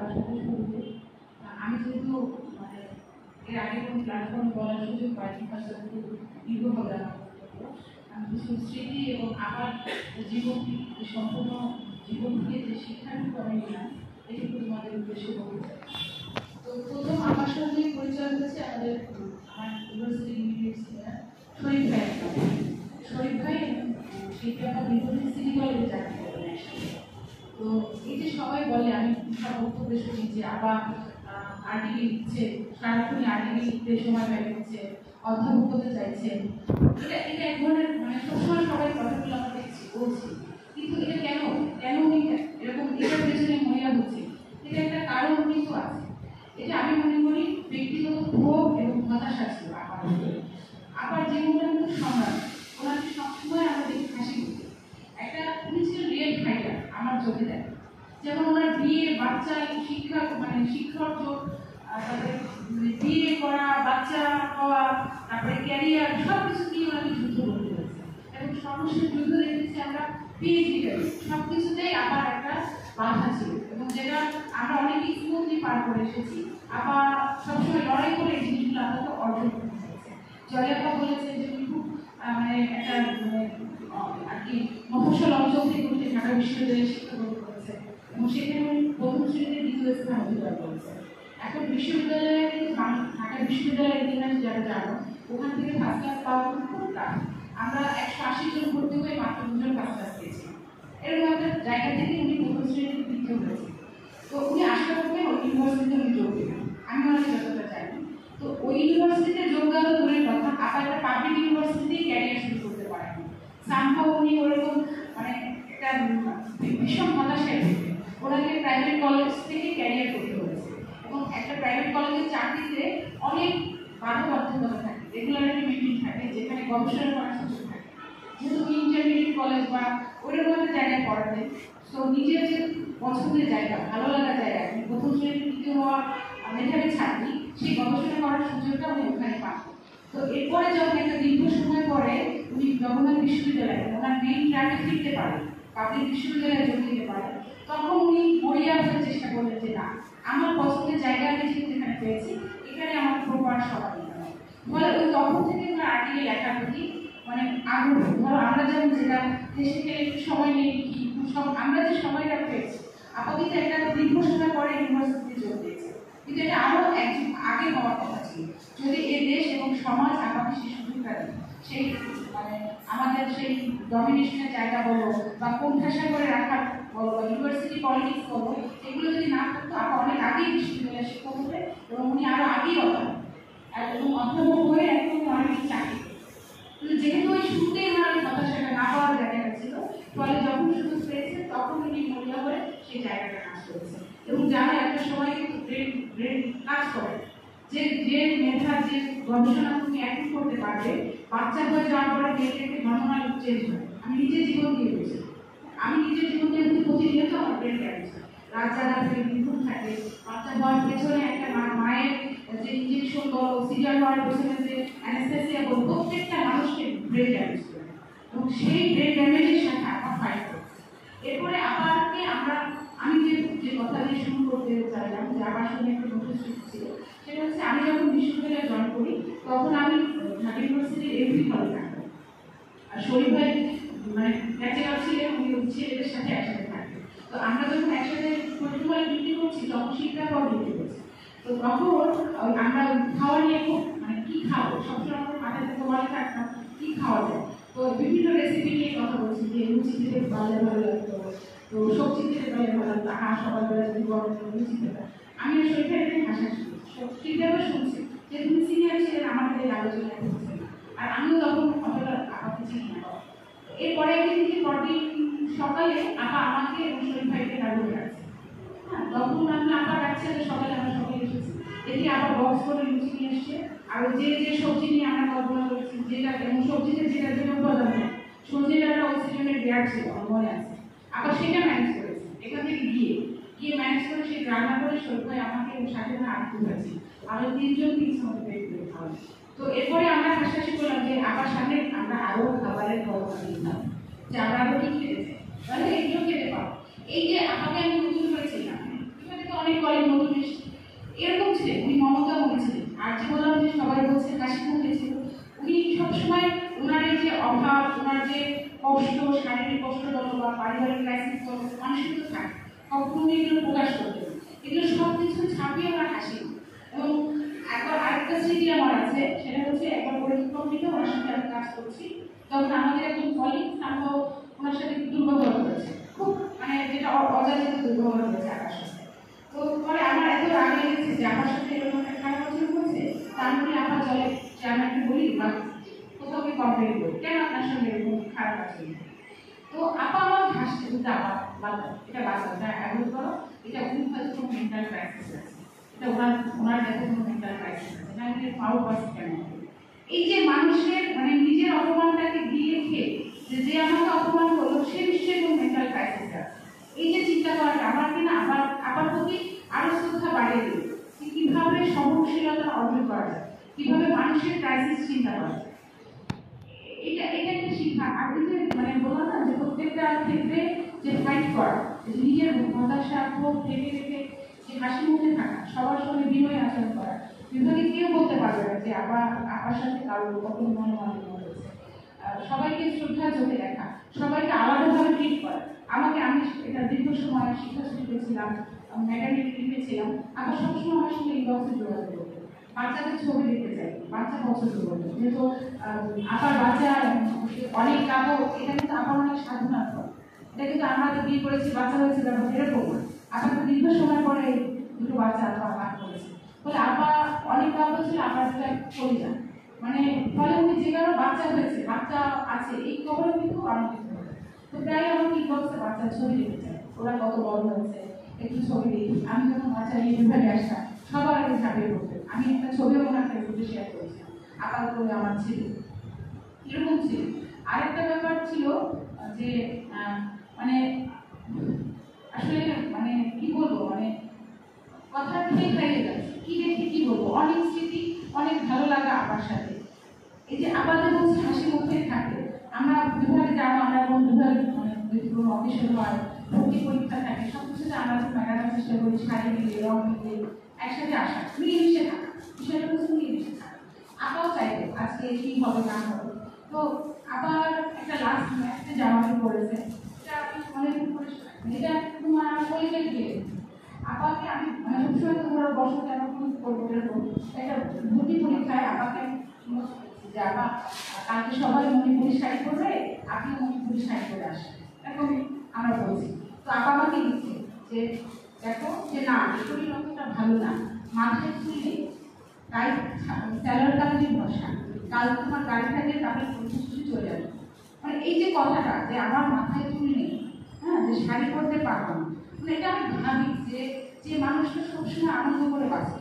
বলার সাথে শুরুতে আমি যেহেতু মানে এর আগে কোনো প্ল্যাটফর্মে বলার সুযোগ পাইনি, তার সাথে একটু দীর্ঘ হবে আমার বক্তব্য। আমি কিছু স্মৃতি এবং আমার জীবন সম্পূর্ণ জীবন থেকে যে শিক্ষাটুকু আমি নিলাম এটুকু তোমাদের উদ্দেশ্যে বলতে চাই। তো প্রথম আমার সঙ্গে পরিচয় হয়েছে আমার ইউনিভার্সিটি ইউনিভার্সিটির শরীফ ভাই। শরীফ ভাই সেটা আমার বিভিন্ন সিটি কলেজে চাকরি করেন একসাথে। তো এই যে সবাই বলে, আমি বক্তব্যে শুনি যে আবার আর্টিকেল লিখছে, সারাক্ষণই আর্টিকেল লিখতে সময় ব্যয় করছে, অধ্যাপক হতে চাইছেন। এটা এটা এক ধরনের মানে সবসময় সবাই কথাগুলো আমরা দেখছি বলছি, কিন্তু এটা কেন কেন এরকম এটার পেছনে মহিলা হচ্ছে, এটা একটা কারণ কিন্তু আছে। এটা আমি মনে করি ব্যক্তিগত ক্ষোভ এবং হতাশা ছিল আবার জীবনটা কিন্তু সংগ্রাম। ওনাকে সবসময় আমরা দেখি হাসি করতে একটা উনি ছিলেন রিয়েল ফাইটার আমার চোখে দেয়। যেমন ওনার বিয়ে, বাচ্চা, শিক্ষা মানে শিক্ষক যোগ, তাদের বিয়ে করা, বাচ্চা হওয়া, তারপরে ক্যারিয়ার, সব কিছু নিয়ে ওনাকে যুদ্ধ করতে হয়েছে। এবং সর্বশেষ যুদ্ধ দেখেছি আমরা পিএইচডি করি, সব কিছুতেই আবার একটা বাধা ছিল, এবং যেটা আমরা অনেকে স্মুথলি পার করে এসেছি। আবার সবসময় লড়াই করে এই জিনিসগুলো আমাকে অর্জন করতে হয়েছে। জয়াপা বলেছে যে উনি খুব মানে একটা মানে আর কি মফস্বল অঞ্চল থেকে উঠে ঢাকা বিশ্ববিদ্যালয়ে শিক্ষাগ্রহণ করেছে, এবং সেখানে উনি প্রথম শ্রেণীতে দ্বিতীয় স্থান অধিকার করেছে। এখন বিশ্ববিদ্যালয়ে ঢাকা বিশ্ববিদ্যালয়ের ইতিহাস যারা জানো, ওখান থেকে ফার্স্ট ক্লাস পাওয়া খুব টাফ। আমরা 180 জন ভর্তি হয়ে মাত্র 2 জন ফার্স্ট ক্লাস পেয়েছি। এরকম একটা জায়গা থেকে উনি প্রথম শ্রেণীতে দ্বিতীয় হয়েছে। তো উনি আশা করবেন ওই ইউনিভার্সিটিতে উনি যোগ দেবেন, আমি ওনাকে যতটা জানি। তো ওই ইউনিভার্সিটিতে যোগ দেওয়া দূরের কথা, আবার একটা পাবলিক ইউনিভার্সিটিতেই ক্যারিয়ার শুরু করতে পারেন। সামহাও উনি ওরকম মানে একটা ভীষণ হতাশায় থাকে। ওনাকে প্রাইভেট কলেজ থেকে ক্যারিয়ার করতে হয়েছে, এবং একটা প্রাইভেট কলেজের চাকরিতে অনেক বাধ্যবাধকতা থাকে, রেগুলারিটি মেনটেন থাকে, যেখানে গবেষণা করার সুযোগ থাকে। যেহেতু ইন্টারমিডিয়েট কলেজ বা ওইরকম একটা জায়গায় পড়াতে, তো নিজের যে পছন্দের জায়গা, ভালো লাগার জায়গা, প্রথম শ্রেণীর দ্বিতীয় হওয়া মেধাবী ছাত্রী, সেই গবেষণা করার সুযোগটা উনি ওখানে পান। তো এরপরে যখন একটা দীর্ঘ সময় পরে উনি জগন্নাথ বিশ্ববিদ্যালয়ে ওনার মেইন ট্র্যাকে ফিরতে পারেন, পাবলিক বিশ্ববিদ্যালয়ে যোগ দিতে পারেন, তখন উনি মরিয়া হতে চেষ্টা করলেন যে না, আমার পছন্দের জায়গা আমি যেখানে পেয়েছি এখানে আমার প্রপার সভা দিতে হবে। ফলে ওই তখন থেকে ওনার আর্টিকেল লেখার প্রতি মানে আগ্রহ। ধরো আমরা যেমন যেটা দেশে গেলে একটু সময় নিয়ে লিখি, আমরা যে সময়টা পেয়েছি আপাতত একটা দীর্ঘ সময় পরে ইউনিভার্সিটিতে যোগ দিয়েছে, কিন্তু এটা আরও আগে হওয়ার কথা ছিল। যদি এই দেশ এবং সমাজ আমাকে সেই সুযোগটা দেয়, সেই মানে আমাদের সেই ডমিনেশনের জায়গা বলো বা কোণঠাসা করে রাখার বলো বা ইউনিভার্সিটি পলিটিক্স বলো, এগুলো যদি না থাকতো আরও অনেক আগেই বিশ্ববিদ্যালয়ের শিক্ষক হতে, এবং উনি আরও আগেই এবং অধ্যাপক হয়ে এখন অনেক চাকরি। কিন্তু যেহেতু ওই শুরুতেই ওনার হতাশাটা না পাওয়ার জায়গাটা ছিল, ফলে যখন সুযোগ পেয়েছে তখন উনি মরিয়া হয়ে সেই জায়গাটা কাজ করেছে। এবং যারা একটা সময় কিন্তু ব্রেন কাজ করে, যে যে মেধা, যে গবেষণা তুমি এখন করতে পারবে, বাচ্চা হয়ে যাওয়ার পরে মেয়েদেরকে হরমোনাল চেঞ্জ হয়। আমি নিজের জীবন দিয়ে বলছি, আমি নিজের জীবন দিয়ে প্রতিনিয়ত আমার ব্রেন ড্যামেজ হয়, রাত জাগা থাকে, বিভ্রম থাকে, বাচ্চা হওয়ার পেছনে একটা মায়ের যে ইঞ্জেকশন বলো, সিজার হওয়ার পেছনে যে অ্যানেস্থেসিয়া বলো, প্রত্যেকটা মানুষকে ব্রেন ড্যামেজ করে, এবং সেই ব্রেন ড্যামেজের সাথে আমার ফাইট করছে। এরপরে আবারকে আমি যে কথা দিয়ে শুরু করতে চাইলাম, যে আমার সঙ্গে একটা নতুন স্মৃতি ছিল, সেটা হচ্ছে আমি যখন বিশ্ববিদ্যালয়ে জয়েন করি তখন আমি ঢাকা ইউনিভার্সিটির এমপি হলে থাকতাম। আর শরীফ ভাই মানে ব্যাচেলর ছিলেন, উনি ছেলেদের সাথে একসাথে থাকতেন। তো আমরা যখন একসাথে প্রতিবার ডিউটি করছি তখন শীতকাল পর ডিউটি করছি। তো তখন আমরা খাওয়া নিয়ে খুব মানে কী খাবো, সবসময় আমাদের মাথায় থেকে বলে থাকতাম কী খাওয়া যায়। তো বিভিন্ন রেসিপি নিয়ে কথা বলছি, যে লুচি খেতে পারলে ভালো লাগতো, তো সবজি খেতে পারলে ভালো লাগতো, সকালবেলা যদি গরম লুচি খেতাম। আমি শরীর থেকে ভাষা ঠিকভাবে শুনছি যে তুমি সিনিয়র ছিলেন, আমাদের এই আলোচনা করছে না, আর আমিও তখন অতটা আমাকে চিনি না। এরপরে একদিন থেকে পরদিন সকালে আমাকে এবং শরীর ভাইকে রাখতে রাখছে। হ্যাঁ, তখন আমি রাখছে যে সকালে আমরা সবাই এসেছি, দেখি বক্স করে লুচি নিয়ে এসছে, আর যে যে সবজি নিয়ে আমরা কল্পনা করেছি, যেটা এবং সবজিতে যেটা যেটা উপাদান নেই, সবজি ডাটা ওই সিজনের দেওয়ার ছিল, আমার মনে আছে। সেটা ম্যানেজ করেছি, এখান থেকে গিয়ে ম্যানেজ করে সেই রান্না করে শরীর ভাই আমাকে এবং সাথে আনতে হয়েছি, আমরা 3 জন 3 সময় পেট করে খাওয়া। তো এরপরে আমরা হাসাহাসি করলাম যে সামনে আমরা আরও খাবারের ব্যবস্থা দিতাম, যে আমরা আরও কি খেয়েছি, তাহলে এগুলো খেতে পারো। এই যে আমাকে আমি নতুন হয়েছিলাম, এখানে তো অনেক কলিগ নতুন এসেছে, এরকম ছিলেন উনি, মমতা মনে ছিলেন। আর যে বললাম যে সবাই বলছে হাসি মুখে ছিল, উনি সবসময় ওনার এই যে অভাব, ওনার যে কষ্ট, শারীরিক কষ্ট বলো বা পারিবারিক ক্রাইসিস বলো, মানুষের তো থাকে, কখনো উনি এগুলো প্রকাশ করতেন, এগুলো সব কিছু ছাপিয়ে ওনার হাসি। এবং একবার আরেকটা স্মৃতি আমার আছে, সেটা হচ্ছে একবার পরীক্ষা কমিটিতে ওনার সাথে আমি কাজ করছি, তখন আমাদের একজন কলিগ আমরা ওনার সাথে দুর্ব্যবহার করেছে, খুব মানে যেটা অযাচিত দুর্ব্যবহার করেছে আমার সাথে। তো পরে আমার এত রাগ লেগেছে যে আমার সাথে এরকম একটা খারাপ আচরণ করেছে, তার মানে আমার জলে যে আমি একটু বলি বা কোথাও কমপ্লেন করি কেন আপনার সঙ্গে এরকম খারাপ আচরণ। তো আপা আমার হাসতে, কিন্তু আপা বাধা, এটা বাধা, এটা অ্যাভয়েড করো, এটা উনি হয়তো কোনো মেন্টাল ক্রাইসিস আছে, এটা ওনার দেখো কোনো মেন্টাল ক্রাইসিস আছে, না এটা পাওয়ার পার্সন কেন। এই যে মানুষের মানে নিজের অপমানটাকে দিয়ে রেখে যে আমাকে অপমান করলো সে নিশ্চয়ই কোনো মেন্টাল ক্রাইসিস আছে, এই যে চিন্তা করাটা আমার কিনা আবার প্রতি আরো শ্রদ্ধা বাড়িয়ে দেবে যে কিভাবে সহনশীলতা অর্জন করা যায়, কিভাবে মানুষের ক্রাইসিস চিন্তা করা যায়, এটা একটা শিক্ষা। আর এই যে মানে বললাম না যে প্রত্যেকটা ক্ষেত্রে যে ফাইট করা, নিজের হতাশা ক্ষোভ ঢেকে রেখে যে হাসি মুখে থাকা, সবার সঙ্গে বিনয় আচরণ করা, বিভাগে কেউ বলতে পারবে না যে আপার সাথে কারোর কত মনোমালিন্য হয়েছে, সবাইকে শ্রদ্ধা চোখে দেখা, সবাইকে আলাদাভাবে ট্রিট করা। আমি এটা দীর্ঘ সময় শিক্ষাশ্রীতে ছিলাম, ম্যাটারনিটি লিভে ছিলাম, আবার সবসময় আমার সঙ্গে ইনবক্সে যোগাযোগ করতো, বাচ্চাদের ছবি দেখতে চাই, বাচ্চা পছন্দ করতো, যেহেতু আপার বাচ্চা অনেক কাপড়, এটা কিন্তু আপার অনেক সাধনা করে, এটা কিন্তু আমরা তো বিয়ে করেছি বাচ্চা হয়েছে ব্যাপার এরকম না, আপার তো দীর্ঘ সময় পরে দুটো বাচ্চা আপা লাভ করেছে, বলে আপা অনেক কাপড় ছিল, আপার যেটা চলে যায় মানে, ফলে উনি যে কারো বাচ্চা হয়েছে, বাচ্চা আছে, এই খবরও কিন্তু অনেক কিছু হবে। তো প্রায় আমার কি করছে, বাচ্চার ছবি দেখতে চাই, ওরা কত বড় হয়েছে একটু ছবি দেখি। আমি যখন বাচ্চা নিয়ে বিভাগে আসতাম সবার আগে ঝাঁপিয়ে পড়তেন, আমি একটা ছবিও ওনার ফেসবুকে শেয়ার করেছিলাম, আপার করে আমার ছিল এরকম ছিল। আরেকটা ব্যাপার ছিল যে মানে আসলে মানে কি বলবো, মানে কথা ঠিক হয়ে যাচ্ছে, কি দেখে কি বলবো, অনেক স্মৃতি, অনেক ভালো লাগা আপার সাথে। এই যে আপাদের বলছে হাসি মুখে থাকে, আমরা বিভাগে যাবো, আমরা এবং বিভাগে মানে কোনো অফিসের হয়, ভর্তি পরীক্ষা থাকে, সব কিছুতে আমরা মেলানোর চেষ্টা করি, শাড়ি মিলিয়ে রং মিলিয়ে একসাথে আসা, মিলেমিশে থাকা, বিষয়টা হচ্ছে মিলেমিশে থাকা। আপাও চাইবে আজকে কি হবে না হবে। তো আবার একটা লাস্ট একটা জামাতে পড়েছে, এটা আমি অনেক পরিষ্কার, এটা তোমার পরিচয় দিয়ে আপাকে আমি মানে সবসময় তো ধরো বসতে আমার কোনো করবো এরকম একটা ভর্তি পরীক্ষায় আপাকে যে আপা কালকে সবাই মণিপুরি শাড়ি পরবে, আপনি মণিপুরি শাড়ি পরে আসেন, এরকম আমরা বলছি। তো আপা আমাকে লিখছে যে দেখো যে না শরীর অতটা ভালো না, মাথায় তুলে তাই স্যালার কাজে বসা, কাল তোমার গাড়ি থাকে তাহলে পরিস্থিতি চলে যাবে। মানে এই যে কথাটা যে আমার মাথায় চুল নেই, হ্যাঁ, যে শাড়ি পরতে পারবো না, মানে এটা আমি ভাবি যে যে মানুষটা সবসময় আনন্দ করে বাঁচে,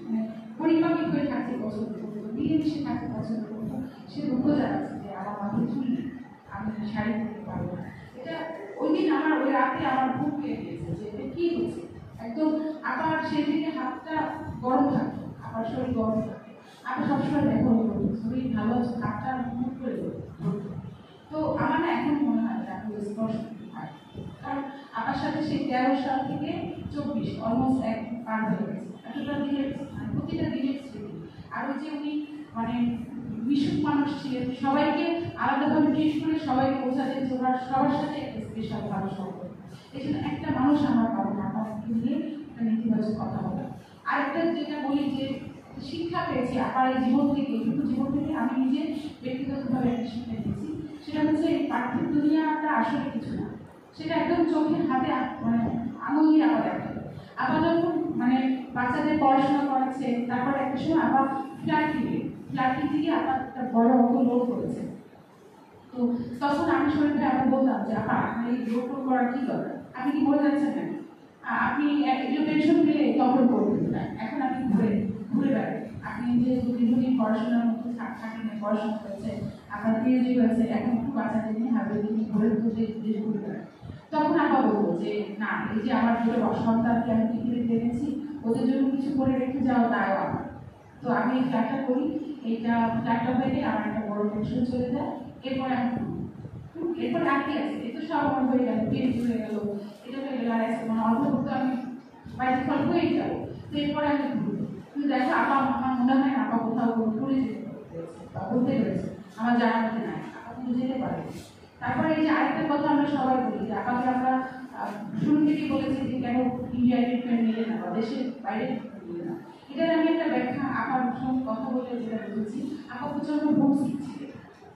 মানে পরিপাটি হয়ে থাকতে পছন্দ করতো, মিলেমিশে থাকতে পছন্দ করতো, সে দুঃখ জানাচ্ছে যে আমার মাথায় চুল নেই, আমি শাড়ি পরতে পারবো না। এটা ওই দিন আমার ওই রাতে আমার বুক পেয়ে গিয়েছে যে এটা কি হয়েছে, একদম আবার সেদিকে হাতটা গরম থাকতো, আবার শরীর গরম থাকতো, আবার সবসময় দেখো শরীর ভালো আছে, হাতটা মুখ করে ধরতো। তো আমার না এখন মনে হয় যে আমি স্পর্শ হয়, কারণ আমার সাথে সেই 13 সাল থেকে 24 অলমোস্ট এক পার হয়ে গেছে, এতটা দিনের প্রতিটা দিনের স্মৃতি। আর ওই যে উনি মানে মিশুক মানুষ ছিলেন, সবাইকে আলাদাভাবে ট্রিট করে সবাইকে বোঝাতেন যে ওরা সবার সাথে একটা স্পেশাল ভালো সম্পর্ক। এই জন্য একটা মানুষ আমার পাবো না, আমাকে নিয়ে একটা নেতিবাচক কথা বলা। আরেকটা যেটা বলি যে শিক্ষা পেয়েছি আমার এই জীবন থেকে, কিন্তু জীবন থেকে আমি নিজে ব্যক্তিগতভাবে একটা শিক্ষা পেয়েছি, সেটা হচ্ছে এই পার্থিব দুনিয়াটা আসলে কিছু না, সেটা একদম চোখের হাতে মানে আঙুল দিয়ে আবার দেখা। আবার যখন মানে বাচ্চাদের পড়াশোনা করাচ্ছে, তারপর একটা সময় আবার ফ্ল্যাট থেকে আবার একটা বড় অঙ্ক লোড করেছে। তো তখন আমি শরীরটা আবার বলতাম যে আপা আপনার এই লোড করার কি দরকার, আপনি কি বলে যাচ্ছেন না, আপনি এগুলো পেনশন পেলে তখন করবেন না, এখন আপনি ঘুরে বেড়াবেন, আপনি যে দীর্ঘদিন পড়াশোনার মধ্যে থাকেন, পড়াশোনা করেছে, আপনার পিএইচডি হয়েছে, এখন একটু বাচ্চাদের নিয়ে হাতে নিয়ে ঘুরে দেশ ঘুরে বেড়ান। তখন আবার বলবো যে না, এই যে আমার দুটো সন্তানকে আমি পৃথিবীতে এনেছি, ওদের জন্য কিছু করে রেখে যাওয়া তাও আমার। তো আমি এই ফ্ল্যাটটা করি, এইটা ফ্ল্যাটটা হয়ে গেলে আমার একটা বড় পেনশন চলে যায়, এরপরে আমি এরপরে আটকে আছে, এ তো সব আমার হয়ে গেল, পিএইচডি হয়ে গেল, এটা হয়ে গেল, আর মানে অল্প আমি বাইরে তো এরপরে আমি ঘুরবো, কিন্তু দেখো আপা আমার মনে হয় আপা কোথাও ঘুরে যেতে বা ঘুরতে পেরেছে, আমার জানার মধ্যে নাই, আপা কিন্তু যেতে পারে। তারপরে এই যে আরেকটা কথা আমরা সবাই বলি যে আপাকে আমরা শুরু থেকে বলেছি যে কেন ইন্ডিয়ার ট্রিটমেন্ট নিলে না বা দেশের বাইরে নিলে না, এটার আমি একটা ব্যাখ্যা আপার সঙ্গে কথা বলে যেটা বুঝেছি, আপা প্রচন্ড হোম সিক ছিলেন।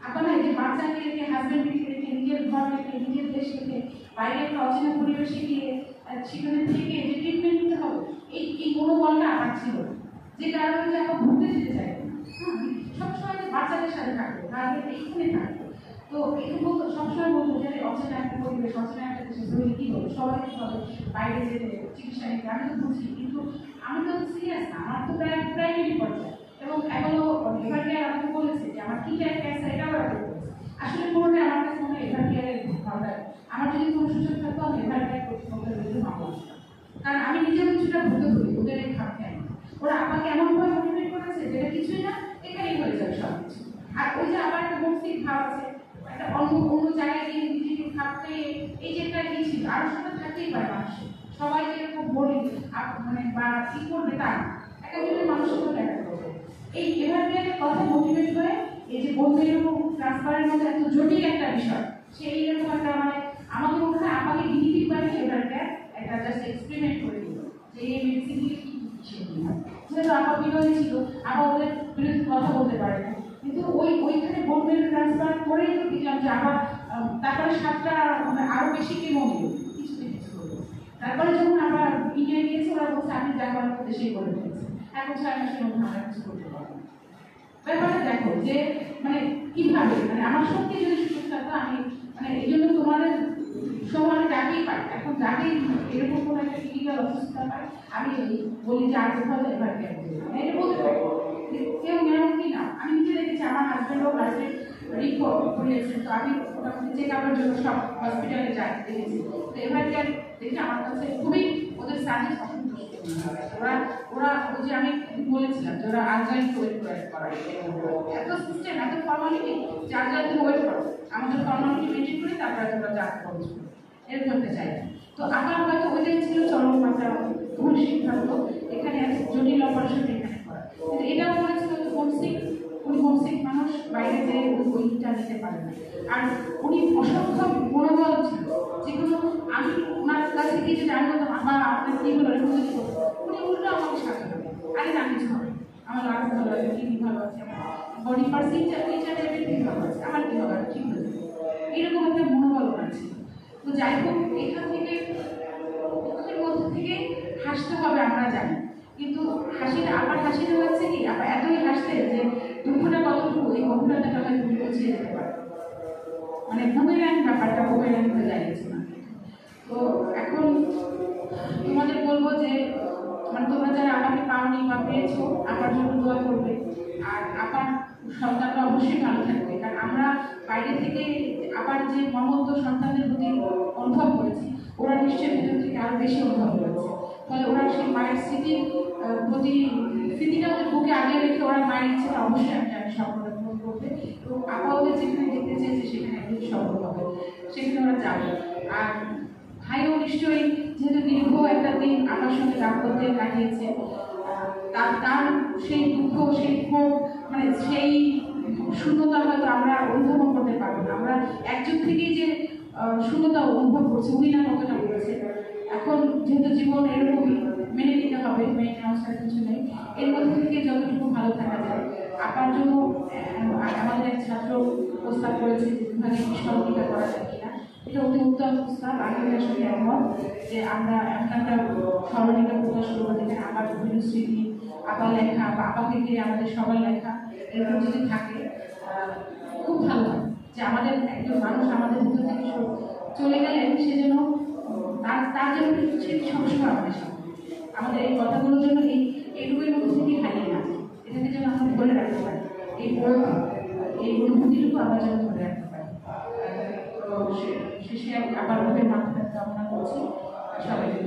আপা না যে বাচ্চাকে রেখে, হাজব্যান্ডকে রেখে, নিজের ঘর রেখে, নিজের দেশ রেখে বাইরে একটা অচেনা পরিবেশে গিয়ে সেখানে থেকে যে ট্রিটমেন্ট নিতে হবে, এই মনোবলটা আমার ছিল না, যে কারণে যে আপা ঘুরতে যেতে চাইবে না, সবসময় বাচ্চাদের সাথে থাকবে, তাহলে এইখানে থাকবে। তো এটুকু সবসময় বলবো যে অচেনা একটা পরিবেশ, অচেনা একটা দেশে ধরে কি হবে, সবাই কি হবে বাইরে যেতে চিকিৎসা নিতে, আমি তো বুঝি, কিন্তু আমি তো সিরিয়াস না, আমার তো প্রাইমারি পর্যায়ে, এবং এখনো লিভার কেয়ার আমাকে বলেছে যে আমার কি ক্যান্সার, এটাও আমাকে বলেছে। আসলে কোনোটাই আমার কাছে কোনো লিভার কেয়ারের ভালো লাগে, আমার যদি কোনো সুযোগ থাকতো আমি লিভার কেয়ার কর্তৃপক্ষের বিরুদ্ধে মামলা করতাম, কারণ আমি নিজেও কিছুটা ভুগে ধরি ওদের এই খাপ খাই। ওরা আমাকে এমনভাবে মোটিভেট করেছে যেটা কিছুই না, এখানেই হয়ে যাবে সব কিছু। আর ওই যে আবার একটা মানসিক ভাব আছে, একটা অন্য জায়গায় গিয়ে নিজেকে খাপতে, এই যে একটা কি ছিল, আরো সেটা থাকতেই পারে মানুষের, সবাই যেরকম বলি মানে বা কি করবে তা না, একটা যদি মানুষের সাথে দেখা করবে। এই এভাবে কথা মোটিভেট হয়ে এই যে বন্ধুর ট্রান্সফারের মধ্যে এত জটিল একটা বিষয়, সেই রকম একটা মানে আমাকে মনে হয় আমাকে গিনিপিগ বানিয়ে এবারটা একটা জাস্ট এক্সপেরিমেন্ট করে দিল যে এই মেডিসিনগুলি কি যেহেতু আপা বিরোধী ছিল, আপা ওদের বিরুদ্ধে কথা বলতে পারে না, কিন্তু ওইখানে বোর্ডের ট্রান্সফার করেই তো দেখলাম যে আবার তারপরে 7টা মানে আরো বেশি কেমো দিল কিছু কিছু করলো। তারপরে যখন আবার ইন্ডিয়া গিয়েছে ওরা বলছে আপনি যা করার দেশেই করে ফেলেছে, এখন 6 মাসের মধ্যে আমরা কিছু করতে পারবো না। ব্যাপারটা দেখো যে মানে কিভাবে মানে আমার সত্যি যদি সুযোগ থাকতো আমি মানে এই জন্য তোমাদের সমানে যাকেই পাই, এখন যাকেই এরকম কোনো একটা ক্রিটিক্যাল অসুস্থতা পাই আমি বলি যে আর কোথাও এবার কেন এটা বলতে পারি কেউ মেরামতি না। আমি নিজে দেখেছি আমার হাজব্যান্ডও লাস্টে রিপোর্ট করিয়েছেন, তো আমি মোটামুটি চেক আপের জন্য সব হসপিটালে যাই দেখেছি, তো এবার দেখে আমার কাছে খুবই ওদের সার্ভিস অসন্তুষ্ট। ওরা ওরা ওই যে আমি বলেছিলাম যে ওরা আর্জেন্ট ওয়েট করায়, এত সিস্টেম এত ফর্মালিটি যে আর্জেন্ট ওয়েট করো, আমাদের ফর্মালিটি মেনটেন করে তারপরে তোমরা যা করো এর করতে চাই। তো আমার হয়তো ওইটাই ছিল চরম মাত্রা ভুল সিদ্ধান্ত, এখানে এত জটিল অপারেশন এখানে করা, কিন্তু এটাও করেছিল তো হোমসিক, উনি হোমসিক মানুষ, বাইরে যেয়ে ওইটা নিতে পারে না। আর উনি অসংখ্য মনোবল ছিল, যেগুলো আমি ওনার কাছে গিয়ে যদি আমি বলতাম আমার আপনার কি হলো এরকম যদি করতো, উনি উল্টো আমাকে সাথে হবে, আরে না কিছু হবে, আমার লাক্স ভালো আছে, কিডনি ভালো আছে, আমার বডি পার্সেন্টেজ এভরিথিং ভালো আছে, আমার কি হবে ঠিক হয়ে যাবে, এরকম একটা মনোবল ওনার ছিল। তো যাই হোক এখান থেকে মুখের মধ্যে থেকে হাসতে হবে আমরা জানি, কিন্তু হাসিটা আবার হাসিটা হচ্ছে কি আবার এতই হাসতে যে দুঃখটা কতটুকু এই অভিজ্ঞতাটা হয়তো পৌঁছিয়ে যেতে পারে, মানে বুমেরাং ব্যাপারটা বুমেরাং হয়ে দাঁড়িয়েছে না। তো এখন তোমাদের বলবো যে মানে তোমরা যারা আমাকে পাওনি বা পেয়েছো আমার জন্য দোয়া করবে, আর আবার সন্তানরা অবশ্যই ভালো থাকবে, কারণ আমরা বাইরে থেকে আবার যে মমত্ব সন্তানদের প্রতি অনুভব করেছি ওরা নিশ্চয়ই ভিতর থেকে আরো বেশি অনুভব করেছে, ফলে ওরা সেই মায়ের স্মৃতির প্রতি স্মৃতিটা ওদের বুকে আগিয়ে রেখে ওরা মায়ের ইচ্ছেটা অবশ্যই আমি জানি সফলতা পূরণ করবে, এবং আপা ওদের যেখানে দেখতে চেয়েছে সেখানে একদিন সফল হবে, সেখানে ওরা যাবে। আর ভাইও নিশ্চয়ই যেহেতু দীর্ঘ একটা দিন আমার সঙ্গে দাম্পত্যে কাটিয়েছে, তার সেই দুঃখ সেই ক্ষোভ মানে সেই শূন্যতা হয়তো আমরা অনুভব করতে পারবো না, আমরা একজন থেকেই যে শূন্যতা অনুভব করছি উনি না কতটা বলেছে। এখন যেহেতু জীবন এরকমই মেনে নিতে হবে, মেনে নেওয়ার সাথে কিছু নেই, এর মধ্যে থেকে যতটুকু ভালো থাকা যায়। আপনার জন্য আমাদের এক ছাত্র প্রস্তাব করেছে বিভাগে সহযোগিতা করা যায় কিনা, এটা অতি উত্তম প্রস্তাব, আমি এর সাথে একমত যে আমরা এমন একটা স্মরণিকা প্রকাশ করবো যেখানে আমার বিভিন্ন স্মৃতি আবার লেখা বা আপাকে ঘিরে আমাদের সবার লেখা এরকম যদি থাকে খুব ভালো হয়, যে আমাদের একজন মানুষ আমাদের ভিতর থেকে চলে গেলেন সেজন্য তার জন্য স্মৃতি সবসময় আমাদের সামনে, আমাদের এই কথাগুলোর জন্য এইটুকুই মধ্যে থেকে হারিয়ে না, এটাকে যেন আমরা ধরে রাখতে পারি, এই অনুভূতিটুকু আমরা যেন ধরে রাখতে পারি। শেষে আবার ওদের মাধ্যমে কামনা করছি সবাইকে।